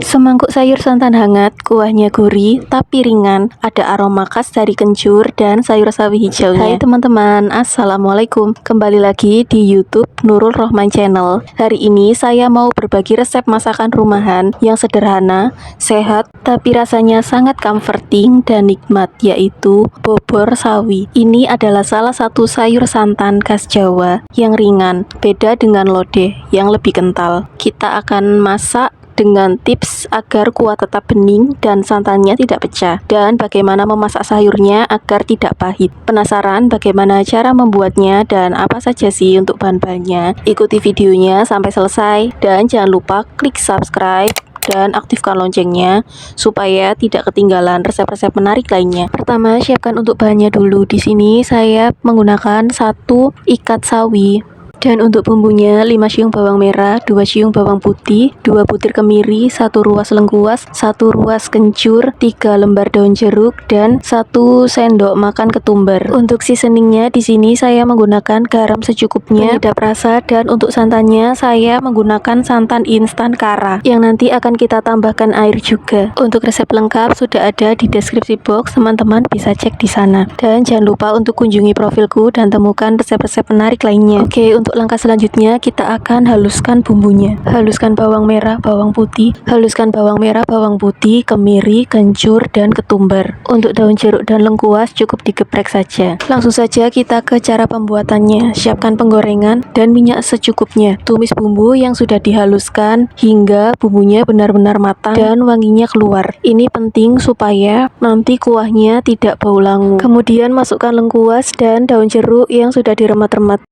Semangkuk sayur santan hangat, kuahnya gurih tapi ringan, ada aroma khas dari kencur dan sayur sawi hijaunya. Hai teman-teman, assalamualaikum. Kembali lagi di YouTube Nurul Rohman Channel. Hari ini saya mau berbagi resep masakan rumahan yang sederhana, sehat, tapi rasanya sangat comforting dan nikmat, yaitu bobor sawi. Ini adalah salah satu sayur santan khas Jawa yang ringan, beda dengan lodeh yang lebih kental. Kita akan masak dengan tips agar kuah tetap bening dan santannya tidak pecah, dan bagaimana memasak sayurnya agar tidak pahit. Penasaran bagaimana cara membuatnya dan apa saja sih untuk bahan-bahannya? Ikuti videonya sampai selesai dan jangan lupa klik subscribe dan aktifkan loncengnya supaya tidak ketinggalan resep-resep menarik lainnya. Pertama, siapkan untuk bahannya dulu. Di sini saya menggunakan 1 ikat sawi. Dan untuk bumbunya 5 siung bawang merah, 2 siung bawang putih, 2 butir kemiri, 1 ruas lengkuas, 1 ruas kencur, 3 lembar daun jeruk, dan 1 sendok makan ketumbar. Untuk seasoningnya di sini saya menggunakan garam secukupnya, penyedap rasa, dan untuk santannya saya menggunakan santan instan Kara yang nanti akan kita tambahkan air juga. Untuk resep lengkap sudah ada di deskripsi box, teman-teman bisa cek di sana. Dan jangan lupa untuk kunjungi profilku dan temukan resep-resep menarik lainnya. Oke, untuk langkah selanjutnya kita akan haluskan bumbunya. Haluskan bawang merah, bawang putih, haluskan bawang merah, bawang putih, kemiri, kencur, dan ketumbar. Untuk daun jeruk dan lengkuas cukup digeprek saja. Langsung saja kita ke cara pembuatannya. Siapkan penggorengan dan minyak secukupnya. Tumis bumbu yang sudah dihaluskan hingga bumbunya benar-benar matang dan wanginya keluar. Ini penting supaya nanti kuahnya tidak bau langu. Kemudian masukkan lengkuas dan daun jeruk yang sudah diremat-remat.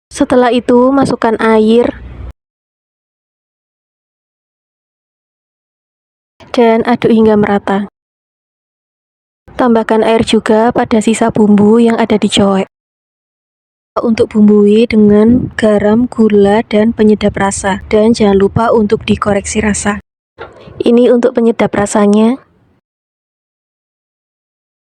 Setelah itu masukkan air dan aduk hingga merata. Tambahkan air juga pada sisa bumbu yang ada di cowek. Untuk bumbui dengan garam, gula, dan penyedap rasa. Dan jangan lupa untuk dikoreksi rasa. Ini untuk penyedap rasanya.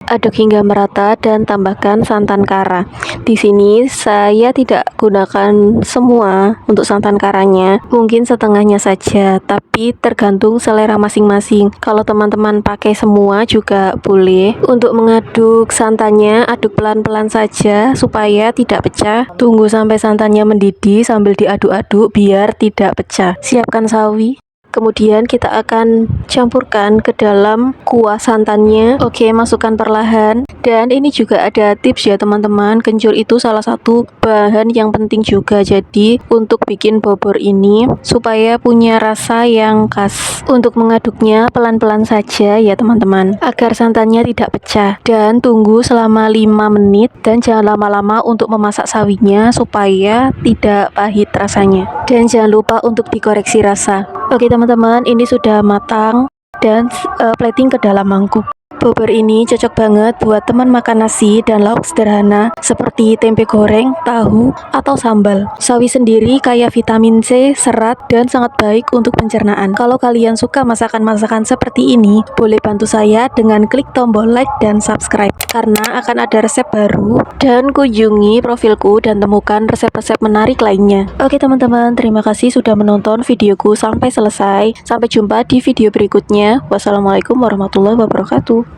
Aduk hingga merata dan tambahkan santan Kara. Di sini saya tidak gunakan semua untuk santan Karanya, mungkin setengahnya saja, tapi tergantung selera masing-masing. Kalau teman-teman pakai semua juga boleh. Untuk mengaduk santannya, aduk pelan-pelan saja supaya tidak pecah. Tunggu sampai santannya mendidih sambil diaduk-aduk biar tidak pecah. Siapkan sawi. Kemudian kita akan campurkan ke dalam kuah santannya. Oke, masukkan perlahan. Dan ini juga ada tips ya teman-teman, kencur itu salah satu bahan yang penting juga. Jadi untuk bikin bobor ini supaya punya rasa yang khas. Untuk mengaduknya pelan-pelan saja ya teman-teman, agar santannya tidak pecah. Dan tunggu selama 5 menit dan jangan lama-lama untuk memasak sawinya supaya tidak pahit rasanya. Dan jangan lupa untuk dikoreksi rasa. Oke teman-teman, ini sudah matang dan plating ke dalam mangkuk. Bobor ini cocok banget buat teman makan nasi dan lauk sederhana seperti tempe goreng, tahu, atau sambal. Sawi sendiri kaya vitamin C, serat, dan sangat baik untuk pencernaan. Kalau kalian suka masakan-masakan seperti ini, boleh bantu saya dengan klik tombol like dan subscribe, karena akan ada resep baru. Dan kunjungi profilku dan temukan resep-resep menarik lainnya. Oke teman-teman, terima kasih sudah menonton videoku sampai selesai. Sampai jumpa di video berikutnya. Wassalamualaikum warahmatullahi wabarakatuh.